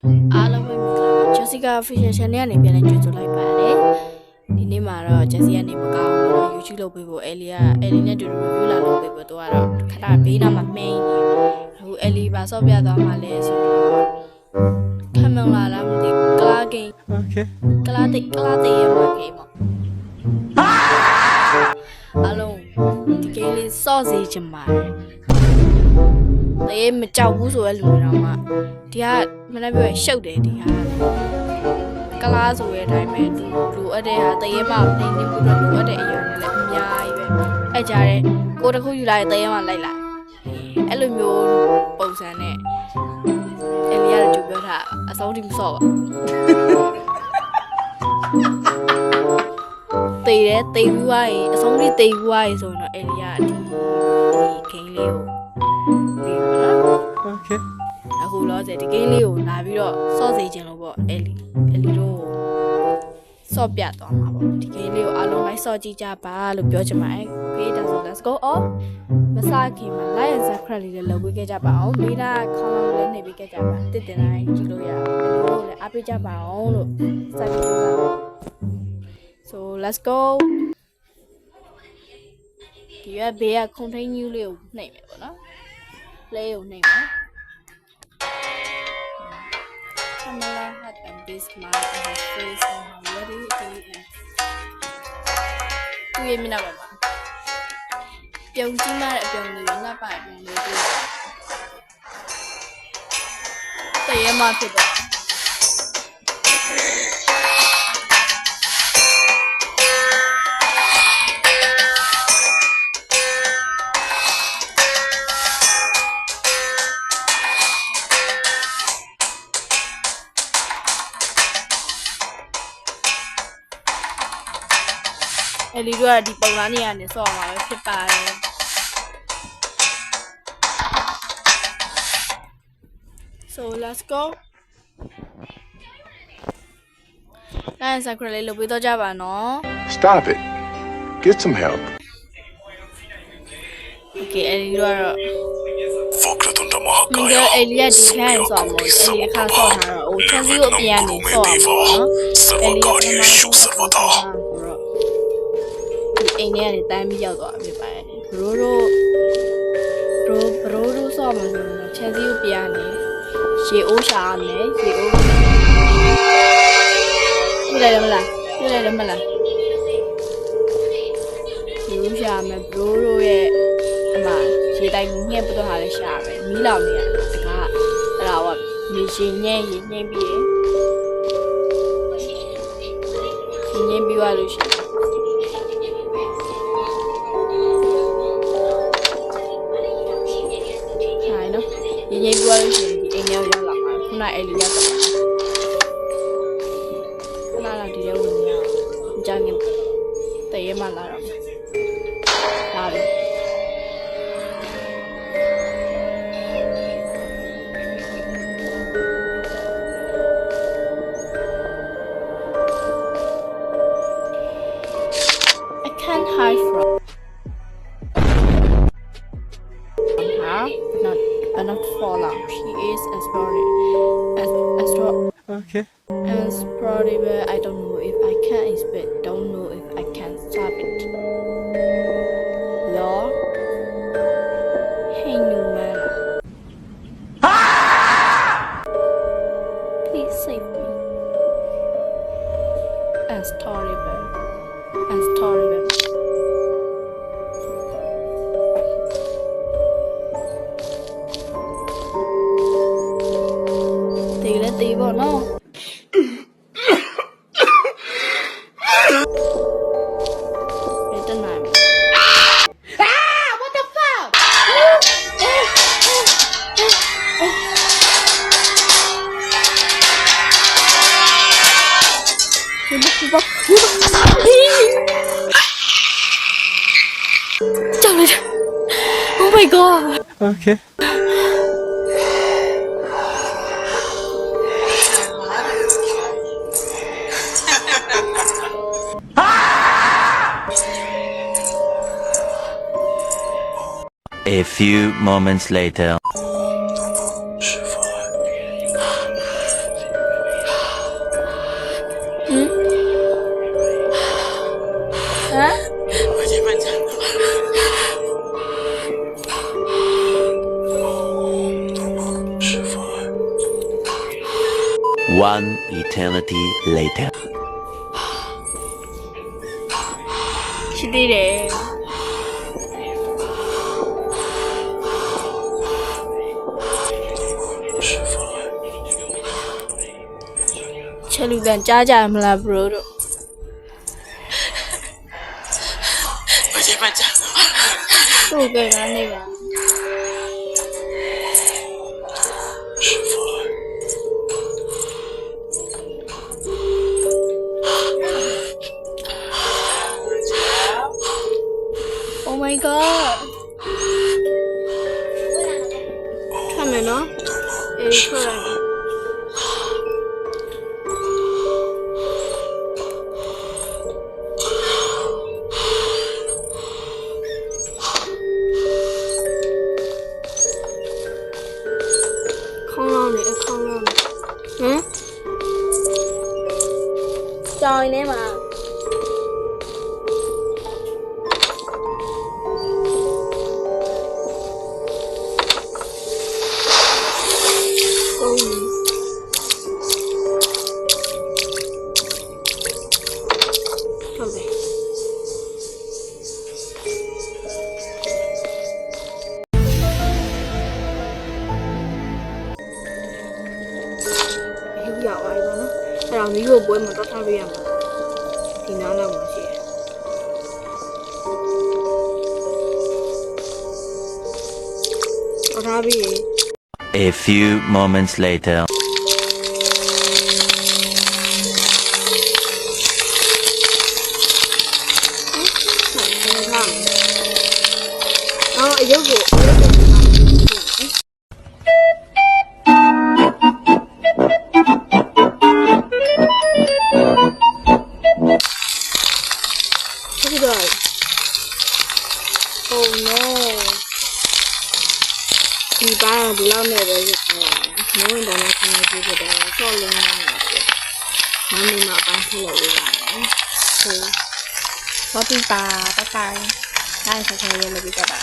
အားလုံးပဲမင်္ဂလာပါ Jessica Official Channel ကနေပြန်လည်ကြိုဆိုလိုက်ပါတယ်ဒီနေ့မှာတော့ Jessie ကနေမကောင်းဘူး YouTube လုပ်ပေးဖို့ Ellie နဲ့တူတူ review လာလုပ်ပေးဖို့သူကတော့ခဏဘေးနားမှာမှိန်းနေအခု Ellie ပါဆော့ပြသွားမှလဲဆိုတော့ခံမလာလားမသိဘူးကလာဂိမ်း Okay. ကလာတိတ်ရမှာဂိမ်းပေါ့အားလုံးဒီဂိမ်းလေးဆော့စေချင်ပါတယ်တေးမကြောက်ဘူးဆိုတဲ့လူတွေတော့မှဒီကမနေ့ပြောရင်ရှုပ်တယ်ဒီဟာကလားဆိုတဲ့အတိုင်းပဲသူလိုအပ်တဲ့ဟာတရေမနေနေမှုတော့လိုအပ်တဲ့အရာတွေလည်းအများကြီးပဲအဲ့ကြတဲ့ကိုတစ်ခုယူလိုက်တရေမလိုက်လိုက်အဲ့လိုမျိုးပုံစံနဲ့အဲ့လျားတို့ပြောတာအစောတိမစော့ပါတေးတယ်တေးပြီးွားရင်အဆုံးထိတေးပြီးွားရင်ဆိုရင်တော့အဲ့လျားဒီဂိမ်းလေးကိုပြီးပါနော် Okay. အခုလောဆယ်ဒီဂိမ်းလေးကိုလာပြီးတော့ဆော့စေခြင်းလို့ပေါ့အဲ့လီတို့ဆော့ပြသွားမှာပေါ့ဒီဂိမ်းလေးကိုအားလုံးလိုက်ဆော့ကြည့်ကြပါလို့ပြောချင်ပါတယ် Okay ဒါဆို let's go off မစားခင်မှာ like and subscribe လေးလည်းလုပ်ပေးခဲ့ကြပါအောင်မိသားခေါင်းလုံးလည်းနေပေးခဲ့ကြပါတစ်တင်တိုင်းကြည့်လို့ရအောင်လို့လည်းအားပေးကြပါအောင်လို့စိုက်ပြီးပြောပါ So let's go ဒီကဘေးက continue လေးကိုနှိပ်မယ်ပေါ့နော် play ကိုနှိပ်မယ်Kamala had a big smile on her face and her ready to eat. သူရဲ့မျက်နှာပေါ်မှာပြုံးကြီးမတဲ့အပြုံးလေးကိုငါ့ပိုင်ပုံလေးတွေ့တယ်။တရေမဖြစ်တယ်အဲ့ဒီတို့ကဒီပုံလားနေရာနဲ့ဆော့မှာပဲဖြစ်ပါတယ် So let's go နိုင်စကရလေးလုပ်ပြီးတော့ကြပါနော် Stop it. Get some help. Okay အဲ့ဒီတို့ကတော့ Fakratunda ဒီကအဲ့ဒီကဒီခိုင်းဆော့မှာအဲ့ဒီခါဆော့ထားတော့ဟိုချန်စီကိုအပြန်နေဆော့မှာနော်အဲ့ဒီကပြန်လာအိမ်ထဲကနေတိုင်းပြီးရောက်သွားဖြစ်ပါတယ်ဘရိုတို့ဆော့မှာဆိုတော့ချန်စီကိုပြန်နေရေအိုးရှာမယ်ရေအိုးတွေ့လိုက်မလားရေအိုးရှာမယ်ဘရိုတို့ရဲ့အမရေတိုင်ကိုညှက်ပတ်တော့ဟာလည်းရှာမယ်မီးလောင်နေရတကားအဲ့ဒါကမြေရှင်ညှက်ရင်ညှင်းပြီးသွားလို့ရှိရင်ရင်းပြီးသွားလို့ရှိရင်ဒီအိမ်ထဲကိုရောက်လာမှာခုနအဲ့လိုရောက်တော့ခဏလာဒီထဲဝင်နေအောင်ကြာနေတရေမှလာတော့လာပြီ I can't hide from her not for long. She is exploring. Okay. Exploring. I don't know if I can expect. Don't know if I can stop it. Law. Hey, new man. Please save me. Exploring. Tí vào nó cái chân này what the fuck Chào lại oh my god Okay. A few moments later. One eternity later. ရှိသေးတယ်ချက်လူတန်ကြားကြမလား bro တို့တို့ကကနေပါOh my god ထွက်မယ်နော်အေးထွက်လိုက်မယ်ခေါင်းလောင်းနေခေါင်းလောင်းနေဟမ်ကြောင်နေမှာဟုတ်တယ် ရောက်သွားပြီပေါ့နော်အဲ့တော့မိဖို့ပွဲမှာတော့ထားပေးရမှာဒီနားလောက်မှာရှိတယ်တော့ထားပေး A few moments later. အော်အယုတ်ကိုOh no ဒီပါဒီလောက်နဲ့ပဲရပါတယ်။မိုးဝင်တော့လည်းခဏကြည့်ကြတယ်ဆော့လုံးနေတယ်။မမမပန်းထုတ်လို့ရပါတယ်။ဆိုတော့ဒီပါတတိုင်းနိုင်ဆက်ခဲရလို့ပြကြပါ